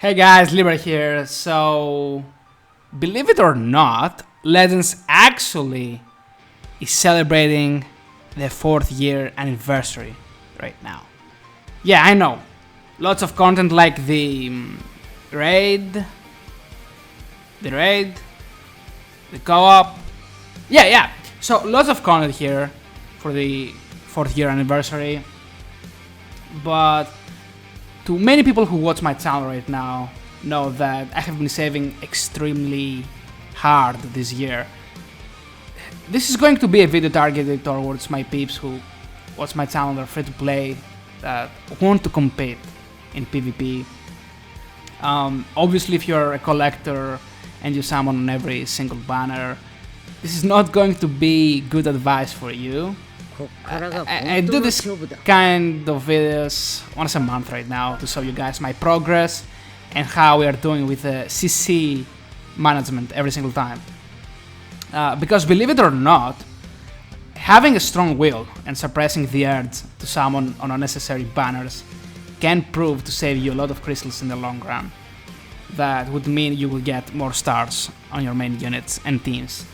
Hey guys, Lebra here. So, believe it or not, Legends actually is celebrating the 4th year anniversary right now. Yeah, I know. Lots of content like the raid, the co-op. Yeah. So, lots of content here for the 4th year anniversary. But to many people who watch my channel right now know that I have been saving extremely hard this year. This is going to be a video targeted towards my peeps who watch my channel, they're free to play, that want to compete in PvP. Obviously if you're a collector and you summon on every single banner, this is not going to be good advice for you. I do this kind of videos once a month right now to show you guys my progress and how we are doing with the CC management every single time. Because believe it or not, having a strong will and suppressing the urge to summon on unnecessary banners can prove to save you a lot of crystals in the long run. That would mean you will get more stars on your main units and teams.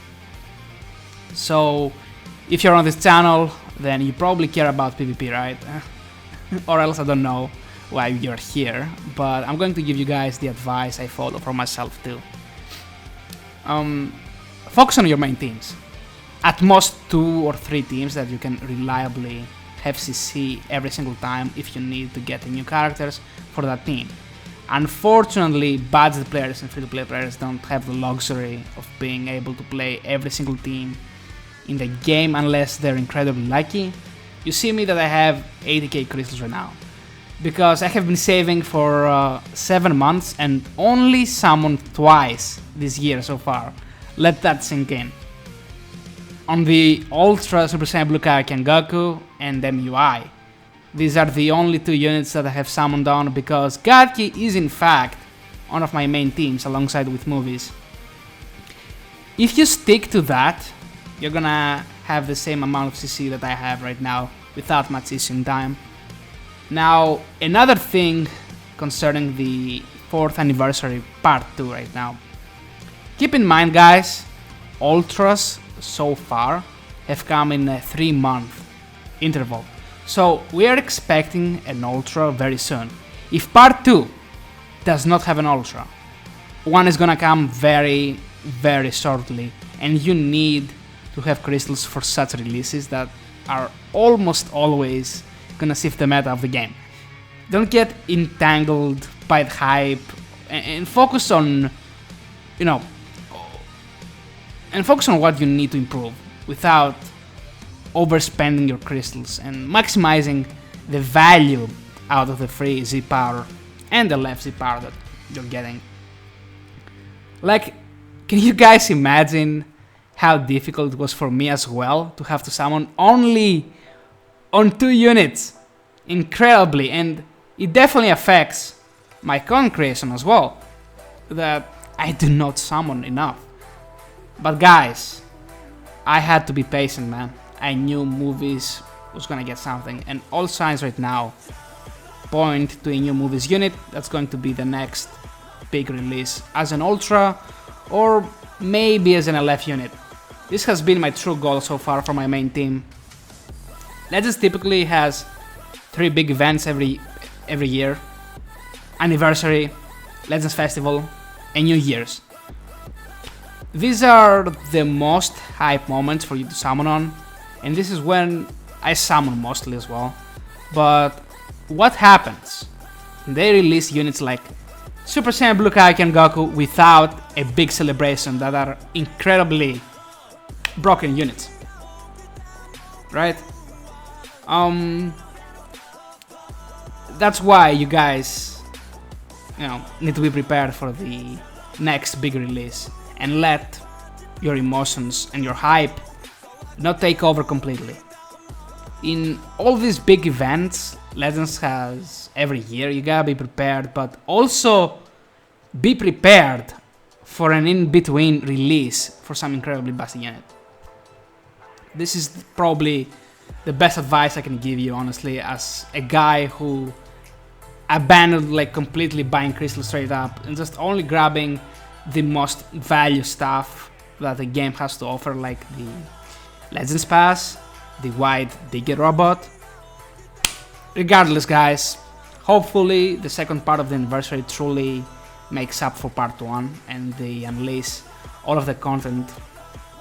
So if you're on this channel, then you probably care about PvP, right? Or else I don't know why you're here, but I'm going to give you guys the advice I follow for myself too. Focus on your main teams. At most 2 or 3 teams that you can reliably have CC every single time if you need to get new characters for that team. Unfortunately, budget players and free-to-play players don't have the luxury of being able to play every single team in the game unless they're incredibly lucky. You see me that I have 80k crystals right now because I have been saving for 7 months and only summoned twice this year so far. Let that sink in. On the Ultra Super Saiyan Blue Kaioken Goku and MUI, these are the only 2 units that I have summoned on because Gadki is in fact one of my main teams alongside with movies. If you stick to that, you're gonna have the same amount of CC that I have right now without much issue in time. Now, another thing concerning the 4th anniversary part 2 right now. Keep in mind guys, Ultras so far have come in a 3-month interval. So we are expecting an Ultra very soon. If part 2 does not have an Ultra, one is gonna come very shortly, and you need to have crystals for such releases that are almost always gonna shift the meta of the game. Don't get entangled by the hype and focus on, what you need to improve without overspending your crystals and maximizing the value out of the free Z power and the left Z power that you're getting. Like, can you guys imagine how difficult it was for me as well to have to summon only on 2 units? Incredibly, and it definitely affects my con creation as well, that I do not summon enough. But guys, I had to be patient, man. I knew movies was gonna get something, and all signs right now point to a new movies unit that's going to be the next big release as an Ultra or maybe as an LF unit. This has been my true goal so far for my main team. Legends typically has 3 big events every year: Anniversary, Legends Festival, and New Year's. These are the most hype moments for you to summon on, and this is when I summon mostly as well. But what happens? They release units like Super Saiyan Blue Kaioken Goku without a big celebration that are incredibly broken units, right? That's why you guys, need to be prepared for the next big release and let your emotions and your hype not take over completely. In all these big events Legends has every year, you gotta be prepared, but also be prepared for an in-between release for some incredibly busty unit. This is probably the best advice I can give you, honestly, as a guy who abandoned like completely buying crystals straight up and just only grabbing the most value stuff that the game has to offer, like the Legends Pass, the White Digger Robot. Regardless, guys, hopefully the second part of the anniversary truly makes up for part 1 and they unleash all of the content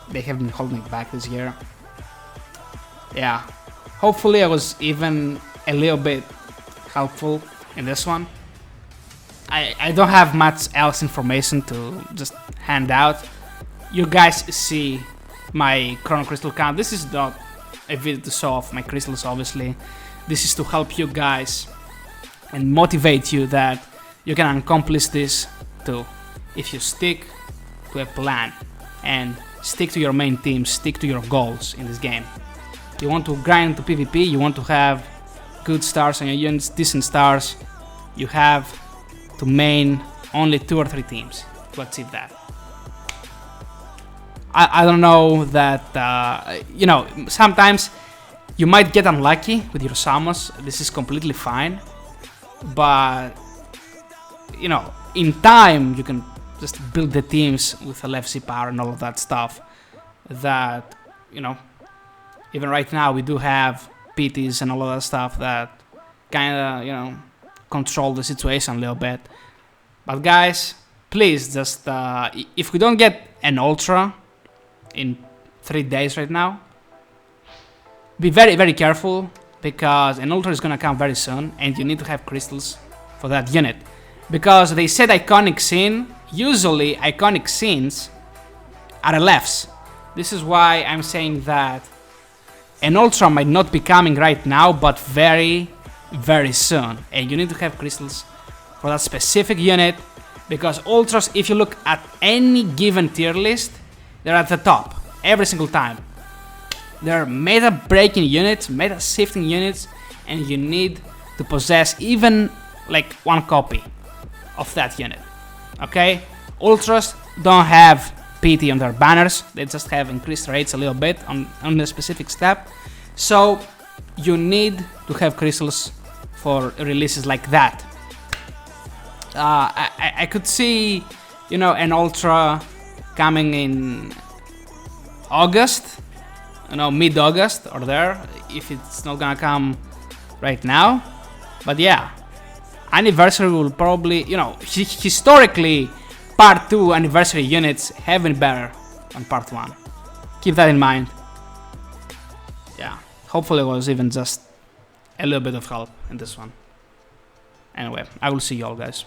they have been holding back this year. Yeah, hopefully I was even a little bit helpful in this one. I don't have much else information to just hand out. You guys see my Chrono Crystal count. This is not a video to show off my crystals, obviously. This is to help you guys and motivate you that you can accomplish this too, if you stick to a plan and stick to your main team, stick to your goals in this game. You want to grind to PvP, you want to have good stars on your units, decent stars, you have to main only 2 or 3 teams to achieve that. I don't know that, you know, sometimes you might get unlucky with your summons. This is completely fine, but you know, in time you can just build the teams with LFC power and all of that stuff. That, you know, even right now we do have PTs and all of that stuff that kinda, you know, control the situation a little bit. But guys, please just, if we don't get an Ultra in 3 days right now, be very, very careful, because an Ultra is gonna come very soon and you need to have crystals for that unit. Because they said iconic scene, usually iconic scenes are LFs. This is why I'm saying that an Ultra might not be coming right now, but very, very soon. And you need to have crystals for that specific unit, because Ultras, if you look at any given tier list, they're at the top every single time. They're meta breaking units, meta shifting units, and you need to possess even like 1 copy of that unit. Okay? Ultras don't have PT on their banners, they just have increased rates a little bit on the specific step. So you need to have crystals for releases like that. I could see, you know, an Ultra coming in August, you know, mid-August or there, if it's not gonna come right now. But yeah, anniversary will probably, you know, historically part 2 anniversary units have been better than part 1. Keep that in mind. Yeah, hopefully it was even just a little bit of help in this one. Anyway, I will see you all, guys.